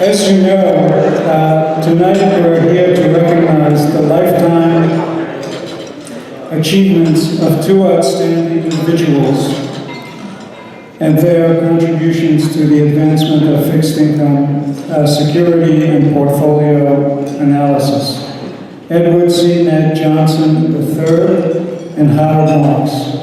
As you know, tonight we're here to recognize the lifetime achievements of two outstanding individuals and their contributions to the advancement of fixed income security and portfolio analysis. Edward C. Ned Johnson III and Howard Marks.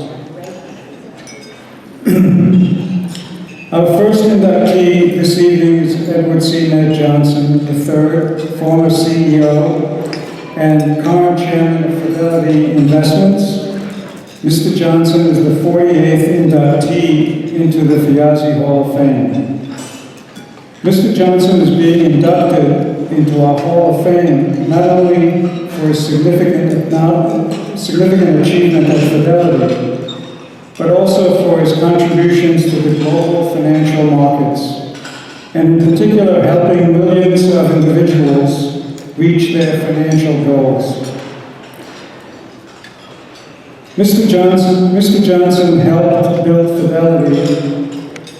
Our first inductee this evening is Edward C. Ned Johnson III, former CEO and current chairman of Fidelity Investments. Mr. Johnson is the 48th inductee into the Fidelity Hall of Fame. Mr. Johnson is being inducted into our Hall of Fame not only for his significant achievement at Fidelity, but also for his contributions to the global financial markets, and in particular helping millions of individuals reach their financial goals. Mr. Johnson helped build Fidelity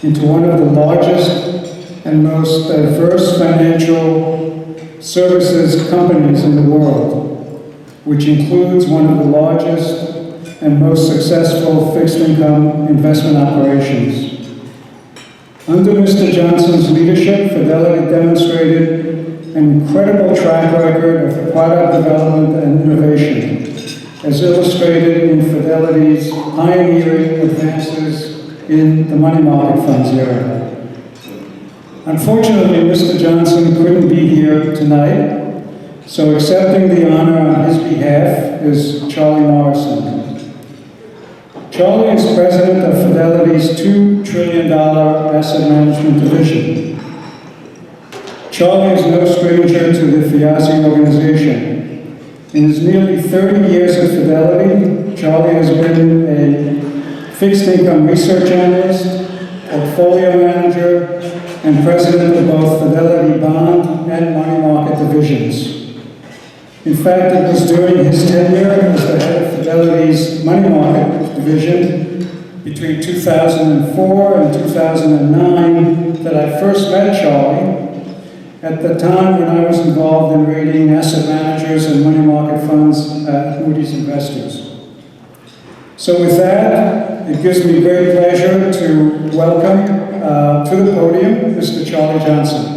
into one of the largest and most diverse financial services companies in the world, which includes one of the largest and most successful fixed income investment operations. Under Mr. Johnson's leadership, Fidelity demonstrated an incredible track record of product development and innovation, as illustrated in Fidelity's pioneering advances in the money market funds era. Unfortunately, Mr. Johnson couldn't be here tonight, so accepting the honor on his behalf is Charlie Morrison. Charlie is president of Fidelity's $2 trillion asset management division. Charlie is no stranger to the Fidelity organization. In his nearly 30 years at Fidelity, Charlie has been a fixed income research analyst, portfolio manager, and president of both Fidelity bond and money market divisions. In fact, it was during his tenure as the head of Fidelity's money market division between 2004 and 2009 that I first met Charlie, at the time when I was involved in rating asset managers and money market funds at Moody's Investors. So with that, it gives me great pleasure to welcome to the podium Mr. Charlie Johnson.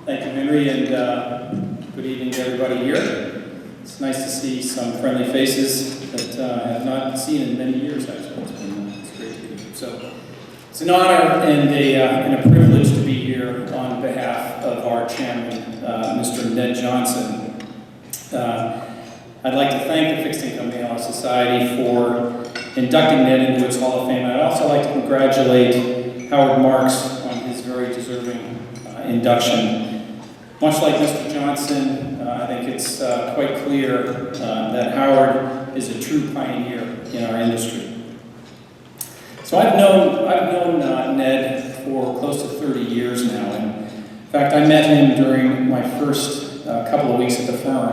Thank you, Henry, and good evening to everybody here. It's nice to see some friendly faces that I have not seen in many years, actually. It's great to be here. So it's an honor and a privilege to be here on behalf of our chairman, Mr. Ned Johnson. I'd like to thank the Fixed Income Analyst Society for inducting Ned into its Hall of Fame. I'd also like to congratulate Howard Marks on his very deserving induction. Much like Mr. Johnson, I think it's quite clear that Howard is a true pioneer in our industry. So I've known Ned for close to 30 years now, and in fact I met him during my first couple of weeks at the firm.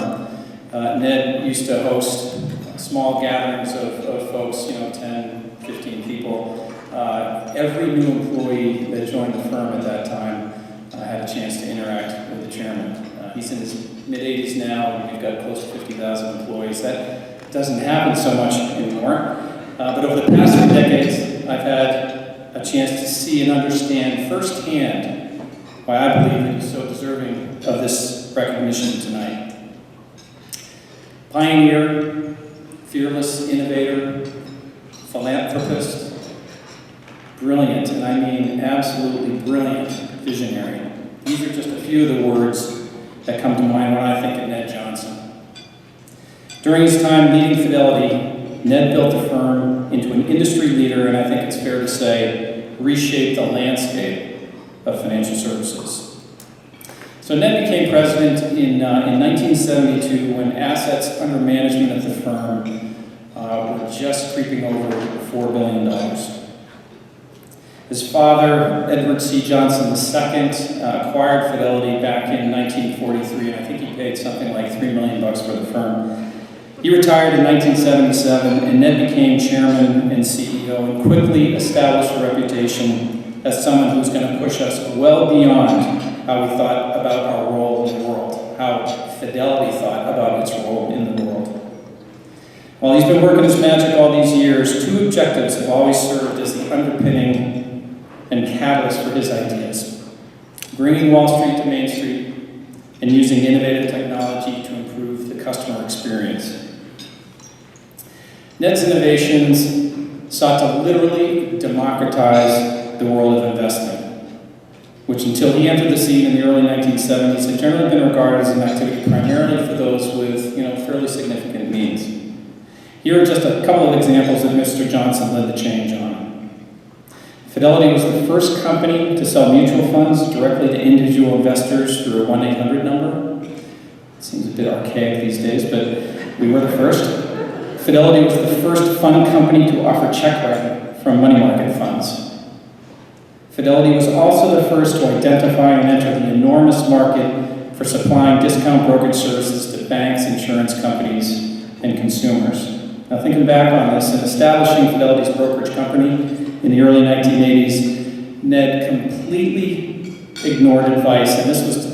Ned used to host small gatherings of folks, 10, 15 people. Every new employee that joined the firm at that time had a chance to interact with the chairman. He's in his mid-80s now, and we've got close to 50,000 employees. That doesn't happen so much anymore. But over the past few decades, I've had a chance to see and understand firsthand why I believe that he's so deserving of this recognition tonight. Pioneer, fearless innovator, philanthropist, brilliant, and I mean absolutely brilliant visionary. These are just a few of the words that come to mind when I think of Ned Johnson. During his time leading Fidelity, Ned built the firm into an industry leader, and I think it's fair to say, reshaped the landscape of financial services. So Ned became president in 1972 when assets under management at the firm were just creeping over $4 billion. His father, Edward C. Johnson II, acquired Fidelity back in 1943, and I think he paid something like $3 million for the firm. He retired in 1977, and Ned became chairman and CEO and quickly established a reputation as someone who's going to push us well beyond how we thought about our role in the world, how Fidelity thought about its role in the world. While he's been working his magic all these years, two objectives have always served as the underpinning and catalyst for his ideas: bringing Wall Street to Main Street and using innovative technology to improve the customer experience. Ned's innovations sought to literally democratize the world of investing, which until he entered the scene in the early 1970s had generally been regarded as an activity primarily for those with fairly significant means. Here are just a couple of examples that Mr. Johnson led the change on. Fidelity was the first company to sell mutual funds directly to individual investors through a 1-800 number. It seems a bit archaic these days, but we were the first. Fidelity was the first fund company to offer check writing from money market funds. Fidelity was also the first to identify and enter the enormous market for supplying discount brokerage services to banks, insurance companies, and consumers. Now, thinking back on this, in establishing Fidelity's brokerage company in the early 1980s, Ned completely ignored advice, and this was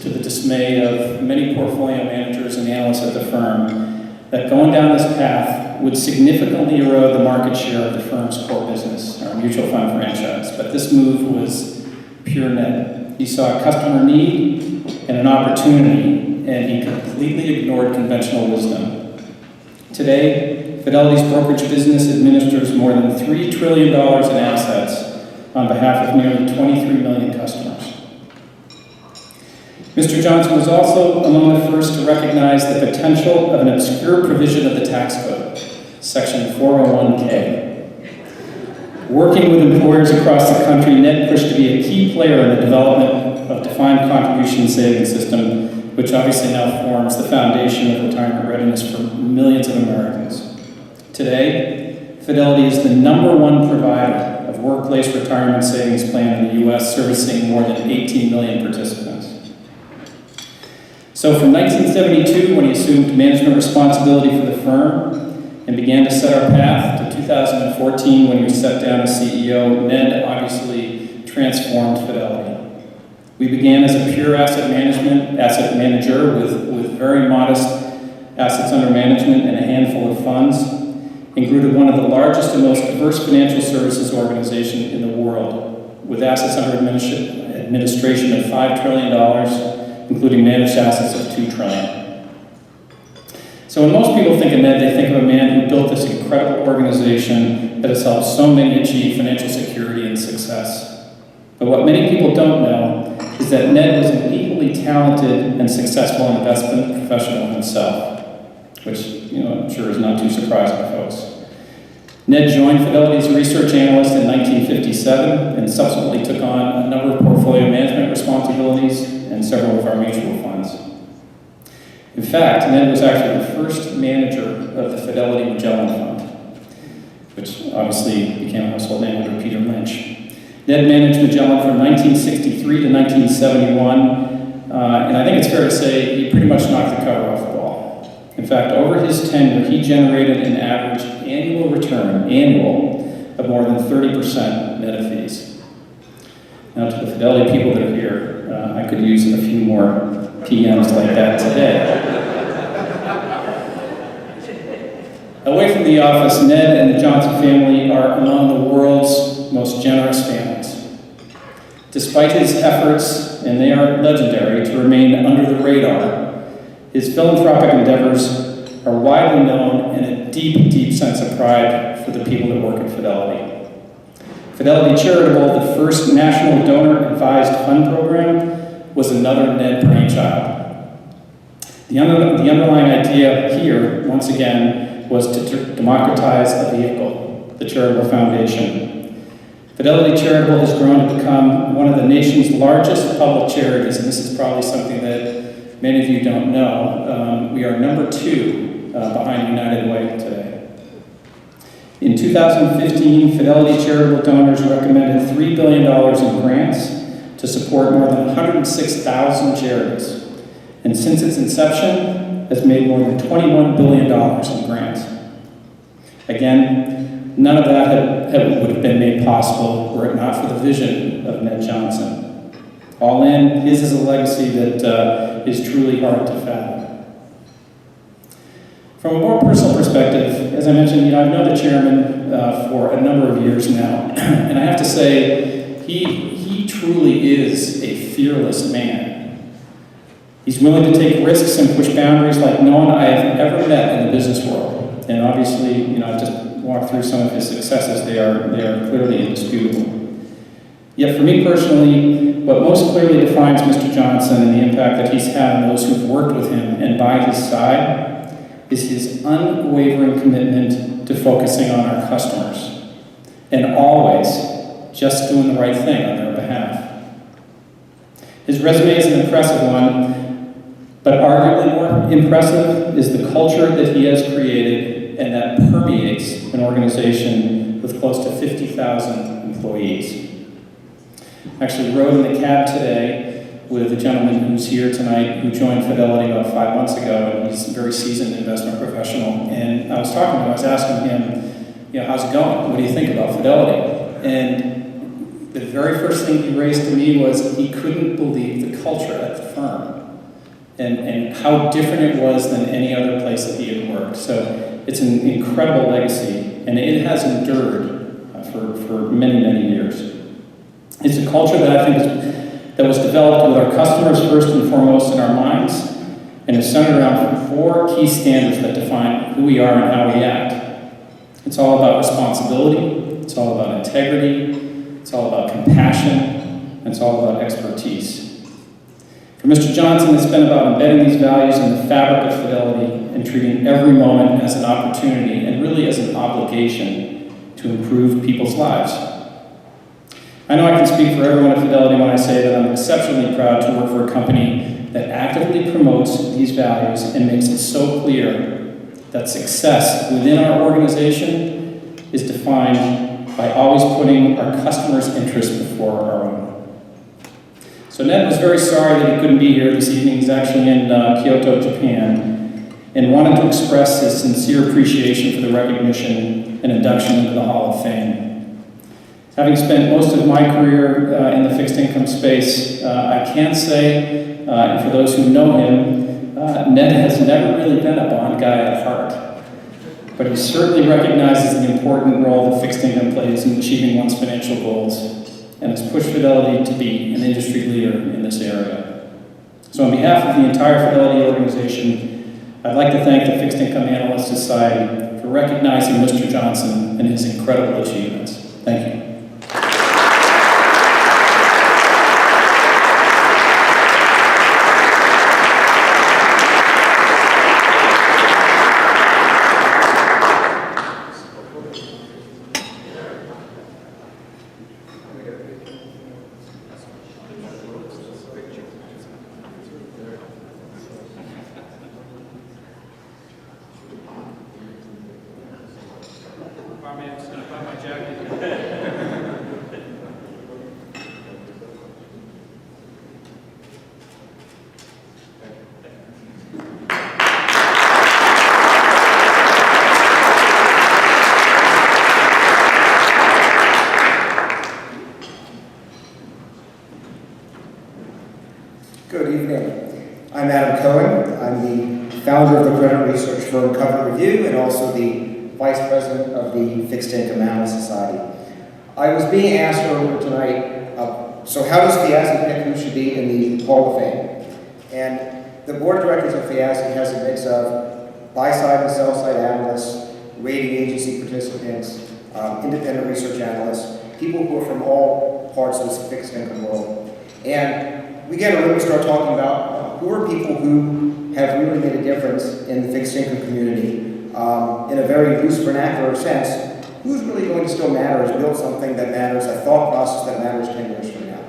to the dismay of many portfolio managers and analysts at the firm, that going down this path would significantly erode the market share of the firm's core business, our mutual fund franchise. But this move was pure Ned. He saw a customer need and an opportunity, and he completely ignored conventional wisdom. Today, Fidelity's brokerage business administers more than $3 trillion in assets on behalf of nearly 23 million customers. Mr. Johnson was also among the first to recognize the potential of an obscure provision of the tax code, Section 401(k). Working with employers across the country, Ned pushed to be a key player in the development of defined contribution savings system, which obviously now forms the foundation of retirement readiness for millions of Americans. Today, Fidelity is the #1 provider of workplace retirement savings plan in the U.S., servicing more than 18 million participants. So from 1972, when he assumed management responsibility for the firm and began to set our path, to 2014, when he was stepped down as CEO, Ned obviously transformed Fidelity. We began as a pure asset manager with very modest assets under management and a handful of funds, and grew to one of the largest and most diverse financial services organizations in the world, with assets under administration of $5 trillion, including managed assets of $2 trillion. So when most people think of Ned, they think of a man who built this incredible organization that has helped so many achieve financial security and success. But what many people don't know is that Ned was an equally talented and successful investment professional himself, which I'm sure is not too surprising to folks. Ned joined Fidelity as a research analyst in 1957 and subsequently took on a number of portfolio management responsibilities and several of our mutual funds. In fact, Ned was actually the first manager of the Fidelity Magellan Fund, which obviously became a household name under Peter Lynch. Ned managed Magellan from 1963 to 1971, and I think it's fair to say he pretty much knocked the cover off the ball. In fact, over his tenure, he generated an average annual return, of more than 30% net of fees. Now, to the Fidelity people that are here, I could use a few more PMs like that today. Away from the office, Ned and the Johnson family are among the world's most generous families. Despite his efforts, and they are legendary, to remain under the radar, his philanthropic endeavors are widely known and a deep, deep sense of pride for the people that work at Fidelity. Fidelity Charitable, the first national donor-advised fund program, was another Ned brainchild. The underlying idea here, once again, was to democratize a vehicle, the charitable foundation. Fidelity Charitable has grown to become one of the nation's largest public charities, and this is probably something that many of you don't know. We are #2 behind United Way today. In 2015, Fidelity charitable donors recommended $3 billion in grants to support more than 106,000 charities. And since its inception, has made more than $21 billion in grants. Again, none of that would have been made possible were it not for the vision of Ned Johnson. All in, his is a legacy that is truly hard to fathom. From a more personal perspective, as I mentioned, I've known the chairman for a number of years now, and I have to say, he truly is a fearless man. He's willing to take risks and push boundaries like no one I have ever met in the business world. And obviously, I've just walked through some of his successes. They are clearly indisputable. Yet for me personally, what most clearly defines Mr. Johnson and the impact that he's had on those who've worked with him and by his side is his unwavering commitment to focusing on our customers and always just doing the right thing on their behalf. His resume is an impressive one, but arguably more impressive is the culture that he has created and that permeates an organization with close to 50,000 employees. I actually rode in the cab today with a gentleman who's here tonight who joined Fidelity about 5 months ago, and he's a very seasoned investment professional. And I was talking to him, I was asking him, how's it going? What do you think about Fidelity? And the very first thing he raised to me was he couldn't believe the culture at the firm. And how different it was than any other place that he had worked. So it's an incredible legacy, and it has endured for many, many years. It's a culture that I think that was developed with our customers first and foremost in our minds, and is centered around 4 key standards that define who we are and how we act. It's all about responsibility, it's all about integrity, it's all about compassion, and it's all about expertise. For Mr. Johnson, it's been about embedding these values in the fabric of Fidelity and treating every moment as an opportunity and really as an obligation to improve people's lives. I know I can speak for everyone at Fidelity when I say that I'm exceptionally proud to work for a company that actively promotes these values and makes it so clear that success within our organization is defined by always putting our customers' interests before our own. So Ned was very sorry that he couldn't be here this evening. He's actually in Kyoto, Japan, and wanted to express his sincere appreciation for the recognition and induction into the Hall of Fame. Having spent most of my career in the fixed income space, I can say, and for those who know him, Ned has never really been a bond guy at heart. But he certainly recognizes the important role that fixed income plays in achieving one's financial goals, and has pushed Fidelity to be an industry leader in this area. So on behalf of the entire Fidelity organization, I'd like to thank the Fixed Income Analyst Society for recognizing Mr. Johnson and his incredible achievements. Thank you. Good evening. I'm Adam Cohen. I'm the founder of the credit research firm Cover Review and also the vice president of the Fixed Income Analyst Society. I was being asked earlier tonight, so how does FIASI pick who should be in the Hall of Fame? And the board of directors of FIASI has a mix of buy-side and sell-side analysts, rating agency participants, independent research analysts, people who are from all parts of this fixed income world. And we get a room to start talking about who are people who have really made a difference in the fixed income community in a very loose vernacular sense. Who's really going to still matter, has built something that matters, a thought process that matters 10 years from now.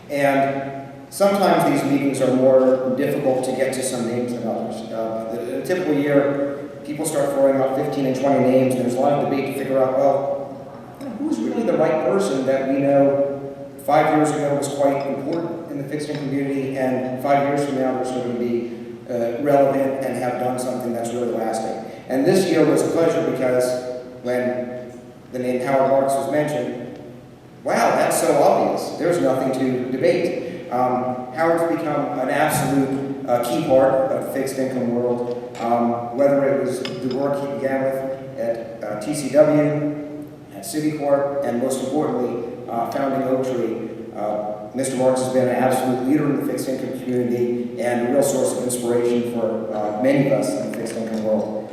And sometimes these meetings are more difficult to get to some names than others. In a typical year, people start throwing out 15 and 20 names, and there's a lot of debate to figure out, well, who's really the right person that we know 5 years ago was quite important in the fixed income community, and 5 years from now they're still going to be relevant and have done something that's really lasting. And this year was a pleasure because when the name Howard Marks was mentioned, wow, that's so obvious. There's nothing to debate. Howard's become an absolute key part of the fixed income world, whether it was the work he began with at TCW, at Citicorp, and most importantly, founding Oaktree. Mr. Morrison has been an absolute leader in the fixed income community and a real source of inspiration for many of us in the fixed income world.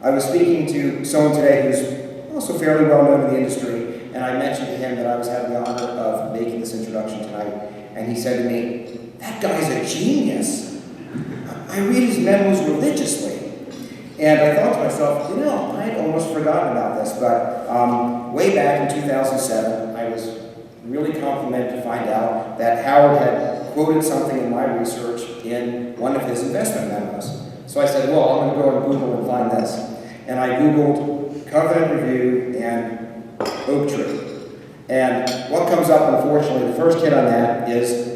I was speaking to someone today who's also fairly well known in the industry, and I mentioned to him that I was having the honor of making this introduction tonight, and he said to me, "That guy's a genius. I read his memos religiously." And I thought to myself, you know, I'd almost forgotten about this, but way back in 2007, I was really complimented to find out that Howard had quoted something in my research in one of his investment memos. So I said, well, I'm going to go on Google and find this. And I Googled Covenant Review and Oaktree. And what comes up, unfortunately, the first hit on that is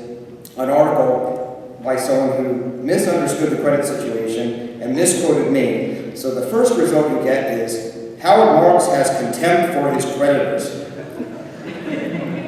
an article by someone who misunderstood the credit situation and misquoted me. So the first result you get is, Howard Marks has contempt for his creditors.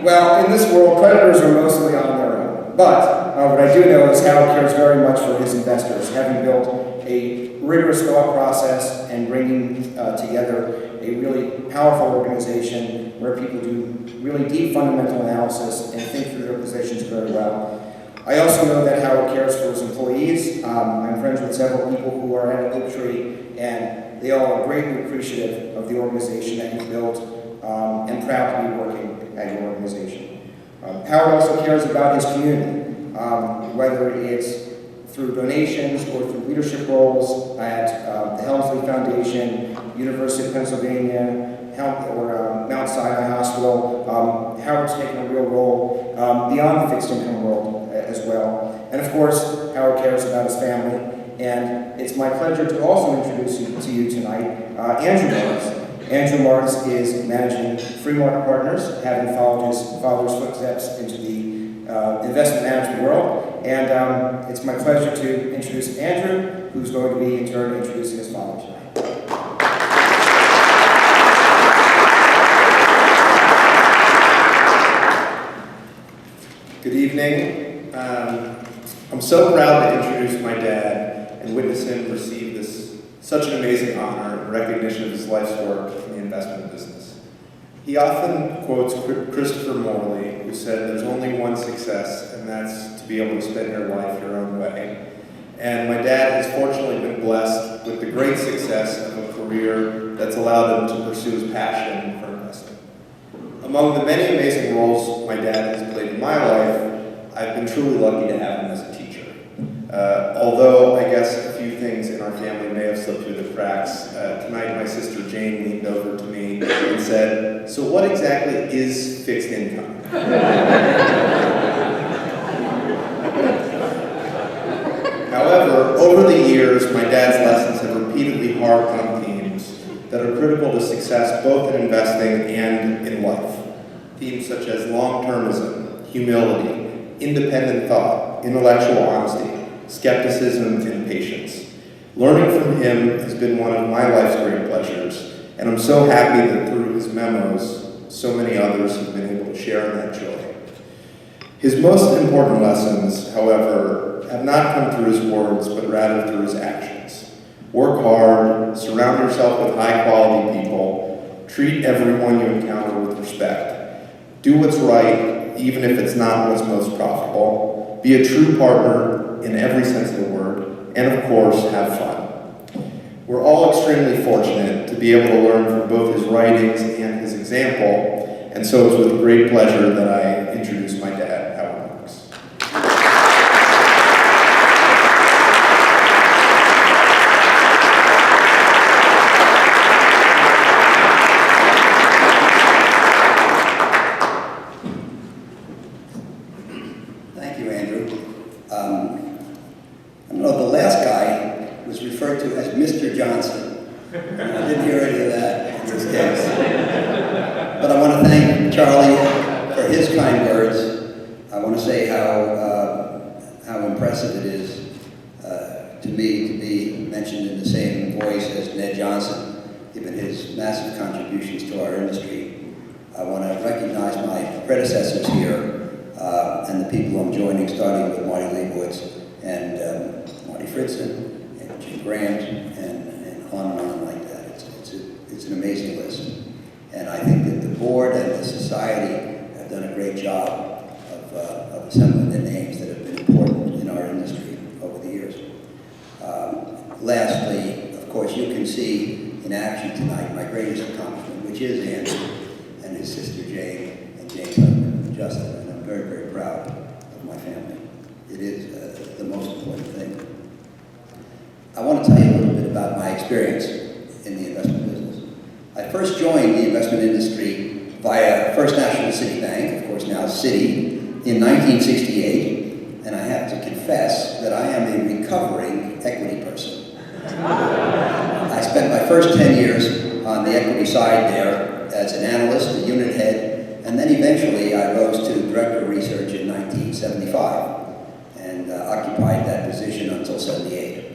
Well, in this world, creditors are mostly on their own. But what I do know is Howard cares very much for his investors, having built a rigorous thought process and bringing together a really powerful organization where people do really deep fundamental analysis and think through their positions very well. I also know that Howard cares for his employees. I'm friends with several people who are at Oaktree, and they all are greatly appreciative of the organization that you built and proud to be working at your organization. Howard also cares about his community, whether it's through donations or through leadership roles at the Helmsley Foundation, University of Pennsylvania, or Mount Sinai Hospital. Howard's taken a real role beyond the fixed income world as well. And of course, Howard cares about his family. And it's my pleasure to also introduce to you tonight Andrew Morris. Andrew Morris is managing Free Market Partners, having followed his father's footsteps into the investment management world. And it's my pleasure to introduce Andrew, who's going to be in turn introducing his father tonight. Good evening. I'm so proud to introduce my dad and witness him receive such an amazing honor and recognition of his life's work in the investment business. He often quotes Christopher Morley, who said, "There's only one success, and that's to be able to spend your life your own way." And my dad has fortunately been blessed with the great success of a career that's allowed him to pursue his passion for investing. Among the many amazing roles my dad has played in my life, I've been truly lucky to have him as a teacher. Although I guess a few things in our family may have slipped through the cracks, tonight my sister Jane leaned over to me and said, "So what exactly is fixed income?" However, over the years, my dad's lessons have repeatedly harped on themes that are critical to success both in investing and in life. Themes such as long-termism, humility, independent thought, intellectual honesty, skepticism, and patience. Learning from him has been one of my life's great pleasures, and I'm so happy that through his memos, so many others have been able to share in that joy. His most important lessons, however, have not come through his words, but rather through his actions. Work hard, surround yourself with high-quality people, treat everyone you encounter with respect. Do what's right, even if it's not what's most profitable. Be a true partner in every sense of the word, and of course, have fun. We're all extremely fortunate to be able to learn from both his writings and his example, and so it's with great pleasure that I introduce my dad, Howard Marks. Thank you, Andrew. I don't know, the last guy was referred to as Mr. Johnson. I didn't hear any of that in this case. But I want to thank Charlie for his kind words. I want to say how impressive it is to me to be mentioned in the same voice as Ned Johnson, given his massive contributions to our industry. I want to recognize my predecessors here and the people I'm joining, starting with Marty Leibowitz and Marty Fritzen and Jim Grant and on like that. It's an amazing list. And I think that the board and the society have done a great job of assembling the names that have been important in our industry over the years. Lastly, of course, you can see in action tonight my greatest accomplishment, which is Andrew and his sister Jane and Jane's husband, Justin. And I'm very, very proud of my family. It is the most important thing. I want to tell you a little bit about my experience in the investment business. I first joined the investment industry via First National City Bank, of course now Citi, in 1968, and I have to confess that I am a recovering equity person. I spent my first 10 years on the equity side there as an analyst, a unit head, and then eventually I rose to director of research in 1975 and occupied that position until 78.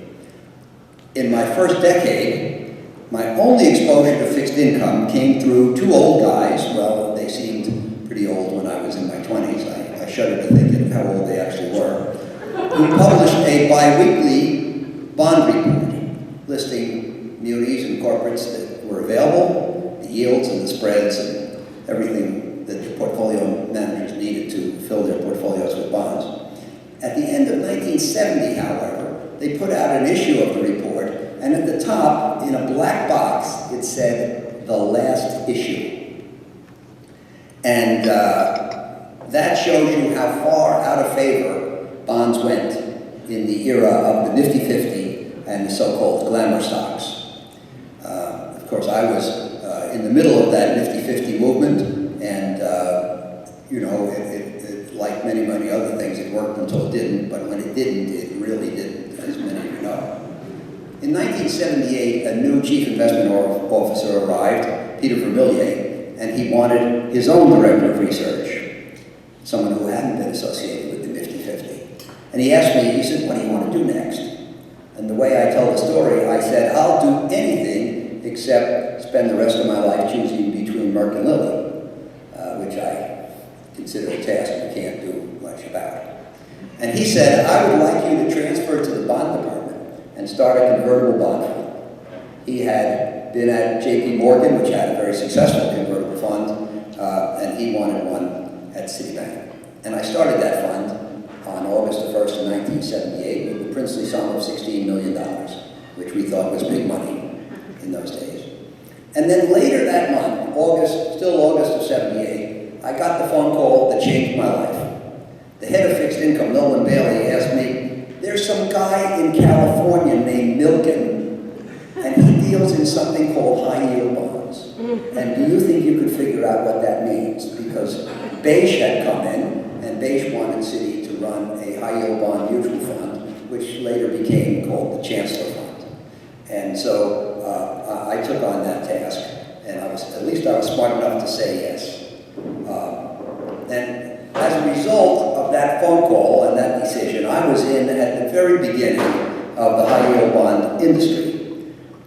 In my first decade, my only exposure to fixed income came through two old guys. Well, they seemed pretty old when I was in my 20s. I shudder to think of how old they actually were. Who published a bi-weekly bond report listing munis and corporates that were available, the yields and the spreads and everything that the portfolio managers needed to fill their portfolios with bonds. At the end of 1970, however, they put out an issue of the report, and at the top, in a black box, it said, "The last issue." And that shows you how far out of favor bonds went in the era of the Nifty 50 and the so-called glamour stocks. Of course, I was in the middle of that Nifty 50 movement, and you know, like many, many other things, it worked until it didn't, but when it didn't, it really didn't, as many of you know. In 1978, a new chief investment officer arrived, Peter Vermillier, and he wanted his own director of research, someone who hadn't been associated with the Nifty 50. And he asked me, he said, "What do you want to do next?" And the way I tell the story, I said, "I'll do anything except spend the rest of my life choosing between Merck and Lilly," which I consider a task you can't do much about. And he said, "I would like you to transfer to the bond department and start a convertible bond fund." He had been at JP Morgan, which had a very successful convertible fund, and he wanted one at Citibank. And I started that fund on August the 1st of 1978 with the princely sum of $16 million, which we thought was big money in those days. And then later that month, still August of 78, I got the phone call that changed my life. The head of fixed income, Nolan Bailey, asked me, "There's some guy in California named Milken, and he deals in something called high-yield bonds. And do you think you could figure out what that means?" Because Beige had come in, and Beige wanted Citi to run a high-yield bond mutual fund, which later became called the Chancellor Fund. And so I took on that task, and at least I was smart enough to say yes. And as a result of that phone call and that decision, I was in at the very beginning of the high-yield bond industry.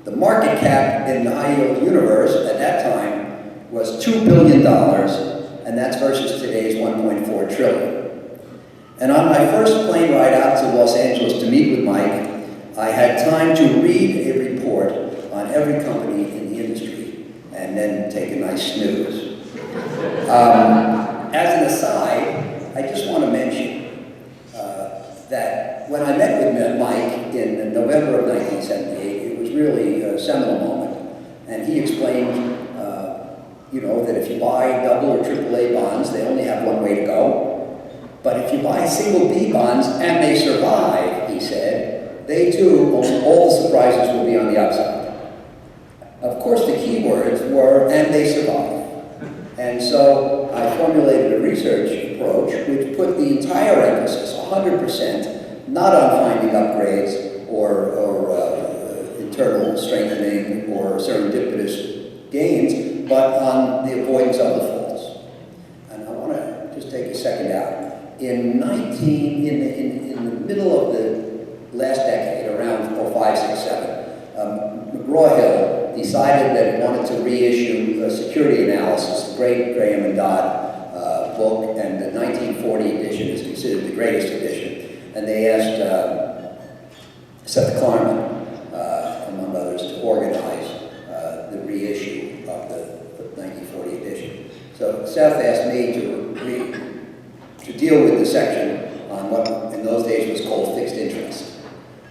The market cap in the high-yield universe at that time was $2 billion, and that's versus today's $1.4 trillion. And on my first plane ride out to Los Angeles to meet with Mike, I had time to read a report on every company in the industry, and then take a nice snooze. As an aside, I just want to mention that when I met with Mike in November of 1978, it was really a seminal moment. And he explained, you know, that if you buy double or triple A bonds, they only have one way to go. But if you buy single B bonds and they survive, he said, they too, all the surprises will be on the upside. Of course, the key words were, and they survive. And so I formulated a research approach which put the entire emphasis, 100%, not on finding upgrades or internal strengthening for serendipitous gains, but on the avoidance of the faults. And I want to just take a second out. In the middle of the last decade, around 05, 06, 07, McGraw-Hill decided that it wanted to reissue a security analysis, the great Graham and Dodd book, and the 1940 edition is considered the greatest edition. And they asked Seth Klarman, among others, to organize the reissue of the 1940 edition. So Seth asked me to deal with the section on what in those days was called fixed interest.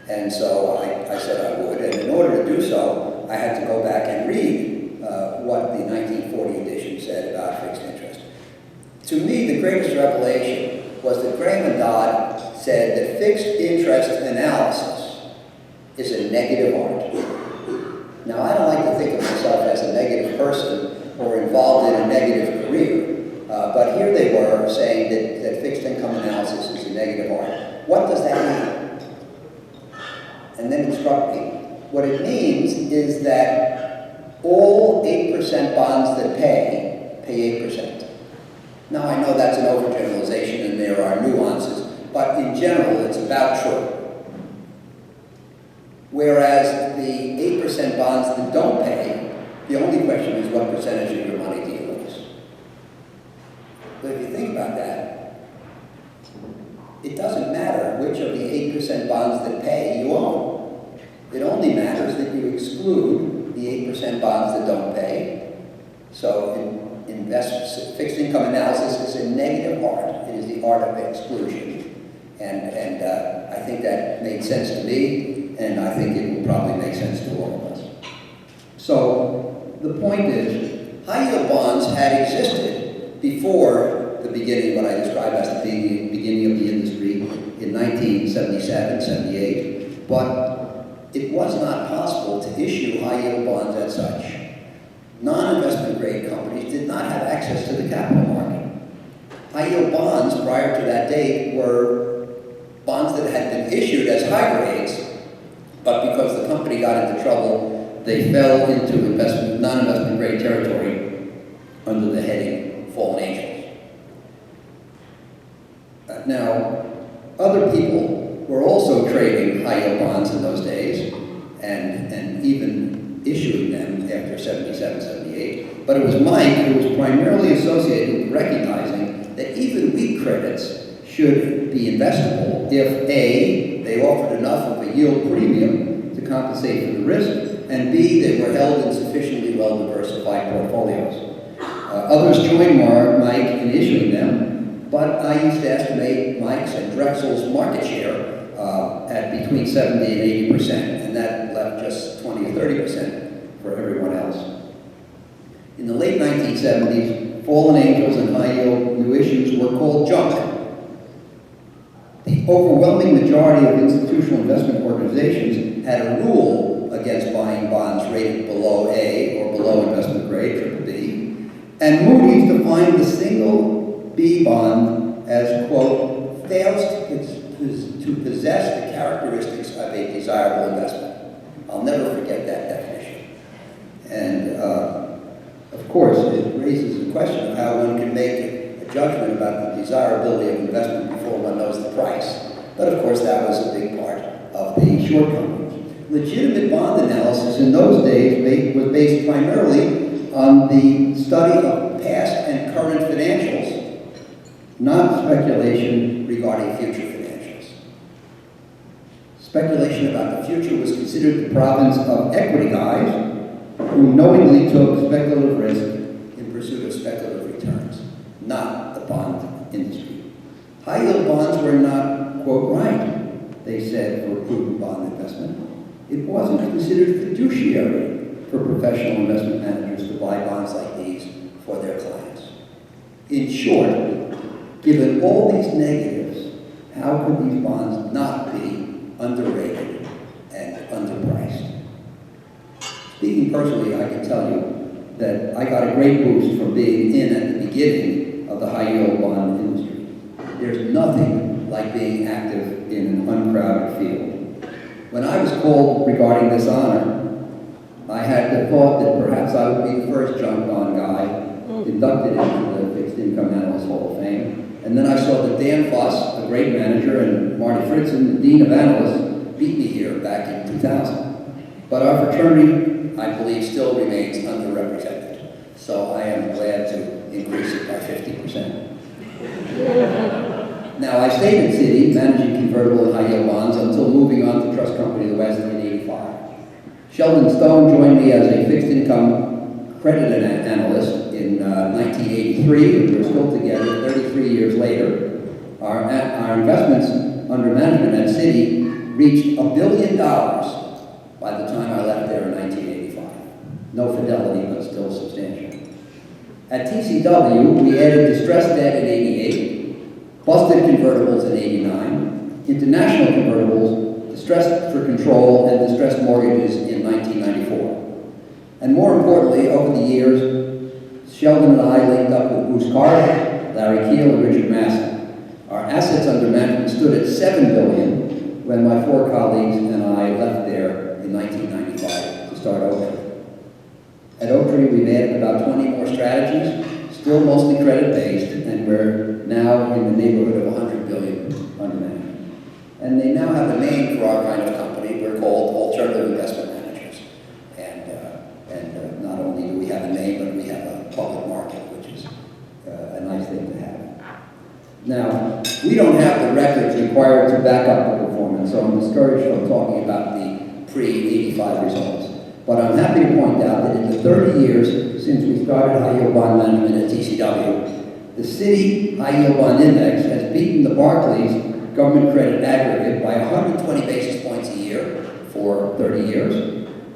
And so I said I would, and in order to do so, I had to go back and read what the 1940 edition said about fixed interest. To me, the greatest revelation was that Graham and Dodd said that fixed interest analysis is a negative art. Now, I don't like to think of myself as a negative person or involved in a negative career, but here they were saying that fixed income analysis is a negative art. What does that mean? And then it struck me. What it means is that all 8% bonds that pay 8%. Now, I know that's an overgeneralization and there are nuances, but in general, it's about true. Whereas the 8% bonds that don't pay, the only question is what percentage of your money do you lose? But if you think about that, it doesn't matter which of the 8% bonds that pay you own. It only matters that you exclude the 8% bonds that don't pay. So fixed income analysis is a negative art. It is the art of exclusion. And I think that made sense to me, and I think it will probably make sense to all of us. So the point is, high-yield bonds had existed before the beginning, what I describe as the beginning of the industry in 1977, 78, but it was not possible to issue high-yield bonds as such. Non-investment grade companies did not have access to the capital market. High-yield bonds prior to that date were bonds that had been issued as high grades, but because the company got into trouble, they fell into non-investment grade territory under the heading fallen angels. Now, other people were also trading high-yield bonds in those days, and even issuing them after 77, 78, but it was Mike who was primarily associated with recognizing that even weak credits should be investable if A, they offered enough of a yield premium to compensate for the risk, and B, they were held in sufficiently well-diversified portfolios. Others joined Mike in issuing them, but I used to estimate Mike's and Drexel's market share at between 70 and 80%, and that left just 20 or 30% for everyone else. In the late 1970s, fallen angels and high-yield new issues were called junk. The overwhelming majority of institutional investment organizations had a rule against buying bonds rated below A or below investment grade, triple B, and Moody's defined the single B bond as, quote, fails to possess the characteristics of a desirable investment. I'll never forget that definition. And of course, it raises the question of how one can make a judgment about the desirability of investment before one knows the price. But of course, that was a big part of the shortcomings. Legitimate bond analysis in those days was based primarily on the study of past and current financials, not speculation regarding future financials. Speculation about the future was considered the province of equity guys who knowingly took speculative risk in pursuit of speculative returns, not the bond industry. High-yield bonds were not, quote, right, they said, for prudent bond investment. It wasn't considered fiduciary for professional investment managers to buy bonds like these for their clients. In short, given all these negatives, how could these bonds not be underrated and underpriced? Speaking personally, I can tell you that I got a great boost from being in at the beginning of the high-yield bond industry. There's nothing like being active in an uncrowded field. When I was called regarding this honor, I had the thought that perhaps I would be the first junk bond guy inducted into the Fixed Income Analyst Hall of Fame. And then I saw that Dan Fuss, a great manager, and Marty Fritzen, the Dean of Analysts, beat me here back in 2000. But our fraternity, I believe, still remains underrepresented. So I am glad to increase it by 50%. Now, I stayed in Citi, managing convertible and high-yield bonds until moving on to Trust Company of the West in '85. Sheldon Stone joined me as a fixed income credit analyst in 1983, and we're still together 33 years later. Our investments under management at Citi reached $1 billion by the time I left there in 1985. No Fidelity, but still substantial. At TCW, we added distressed debt in '88, busted convertibles in '89, international convertibles, distressed for control, and distressed mortgages in 1994. And more importantly, over the years, Sheldon and I linked up with Bruce Carter, Larry Keel, and Richard Masson. Our assets under management stood at $7 billion when my 4 colleagues and I left there in 1995 to start Oaktree. At Oaktree, we've added about 20 more strategies, still mostly credit-based, and we're now in the neighborhood of $100 billion under management. And they now have a name for our kind of company. We're called Alternative Investment Managers. And not only do we have a name, but we have a public market, which is a nice thing to have. Now, we don't have the records required to back up the performance, so I'm discouraged from talking about the pre-85 results. But I'm happy to point out that in the 30 years since we started high-yield bond management at TCW, the Citi High-Yield Bond Index has beaten the Barclays Government Credit Aggregate by 120 basis points a year for 30 years,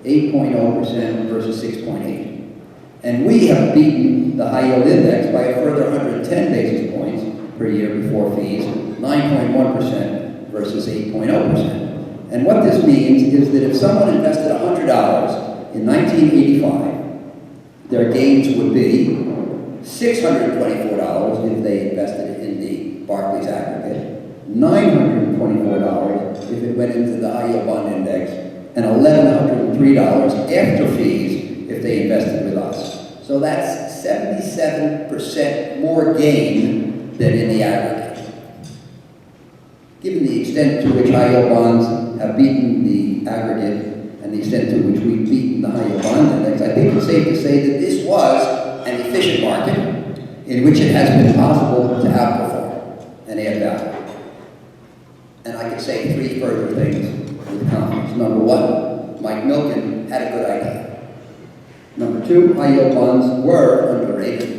8.0% versus 6.8. And we have beaten the high-yield index by a further 110 basis points per year before fees, 9.1% versus 8.0%. And what this means is that if someone invested $100 in 1985, their gains would be $624 if they invested it in the Barclays aggregate, $924 if it went into the high-yield bond index, and $1,103 after fees if they invested with us. So that's 77% more gain than in the aggregate. Given the extent to which high-yield bonds have beaten the aggregate and the extent to which we've beaten the high-yield bond index, I think it's safe to say that this was an efficient market in which it has been possible to outperform and add value. And I could say 3 further things with confidence. Number 1, Mike Milken had a good idea. Number 2, high-yield bonds were underrated.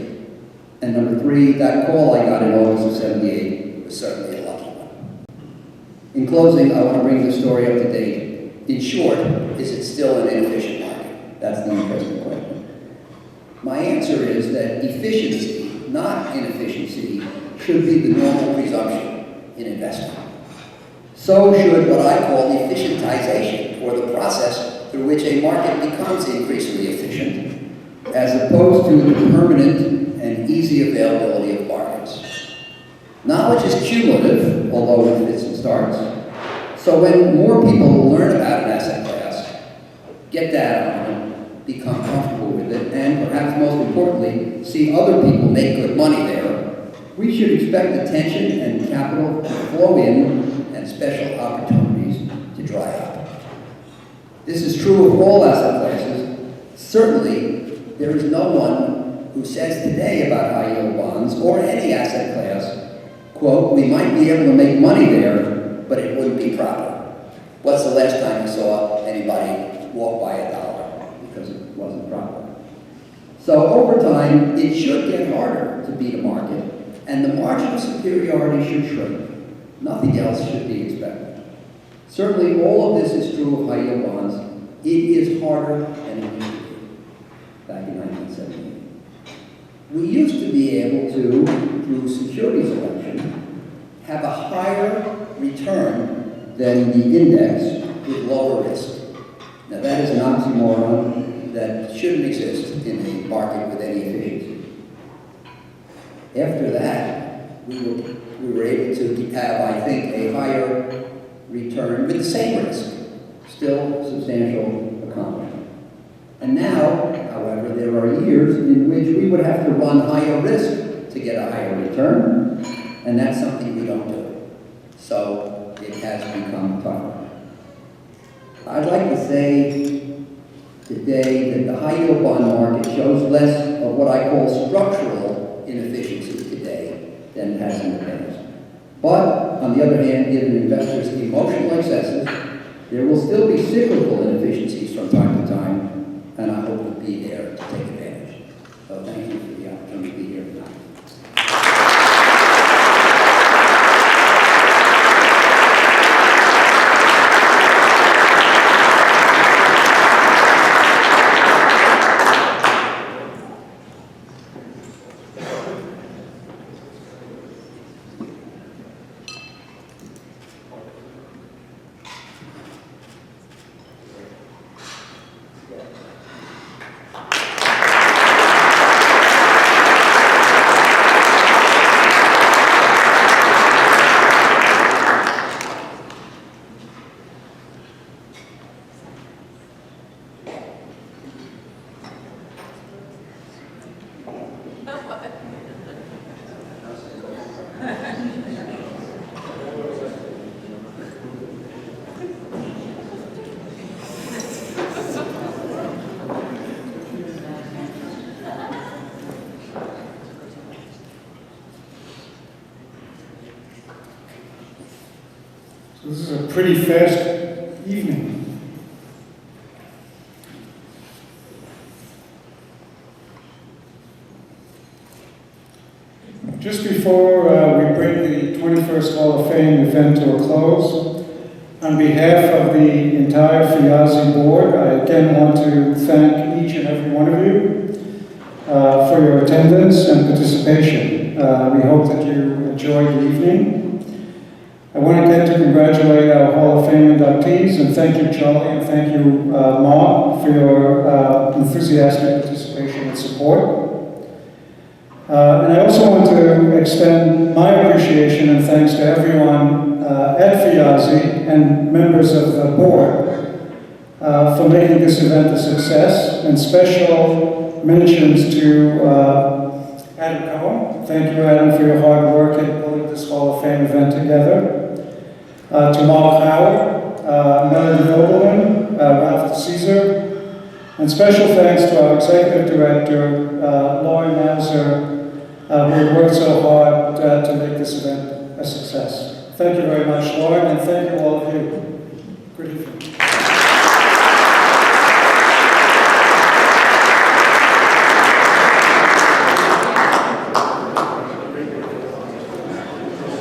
And number 3, that call I got in August of '78 was certainly a lucky one. In closing, I want to bring the story up to date. In short, is it still an inefficient market? That's the interesting question. My answer is that efficiency, not inefficiency, should be the normal presumption in investing. So should what I call efficientization, or the process through which a market becomes increasingly efficient, as opposed to the permanent and easy availability of markets. Knowledge is cumulative, although with fits and starts. So when more people learn about an asset class, get data on it, become comfortable with it, and perhaps most importantly, see other people make good money there, we should expect attention and capital to flow in and special opportunities to dry up. This is true of all asset classes. Certainly, there is no one who says today about high-yield bonds or any asset class, quote, we might be able to make money there, but it wouldn't be proper. What's the last time you saw anybody walk by $1 because it wasn't proper? So over time, it should get harder to beat a market, and the margin of superiority should shrink. Nothing else should be expected. Certainly, all of this is true of high-yield bonds. It is harder than it used to be back in 1978. We used to be able to, through security selection, have a higher return than the index with lower risk. Now that is an oxymoron that shouldn't exist in a market with any efficiency. After that, we were able to have, I think, a higher return with the same risk. Still substantial accomplishment. And now, however, there are years in which we would have to run higher risk to get a higher return, and that's something we don't do. So it has become tougher. I'd like to say today that the high yield bond market shows less of what I call structural inefficiency today than it has in the past. But, on the other hand, given investors' emotional excesses, there will still be cyclical inefficiencies from time to time, and I hope to be there to take advantage. So thank you for the opportunity to be here tonight. So this is a pretty fast evening. Just before we bring the 21st Hall of Fame event to a close, on behalf of the entire FIAZI board, I again want to thank each and every one of you for your attendance and participation. We hope that you enjoyed the evening. I want again to congratulate our Hall of Fame inductees, and thank you, Charlie, and thank you, Mark, for your enthusiastic participation and support. And I also want to extend my appreciation and thanks to everyone at FIAZI and members of the board for making this event a success, and special mentions to Adam Cohen. Thank you, Adam, for your hard work in pulling this Hall of Fame event together. To Mark Howard, Melody Nobleman, Ralph DeCesar, and special thanks to our Executive Director, Lauren Mauser, who had worked so hard to make this event a success. Thank you very much, Lauren, and thank you all of you. Good evening.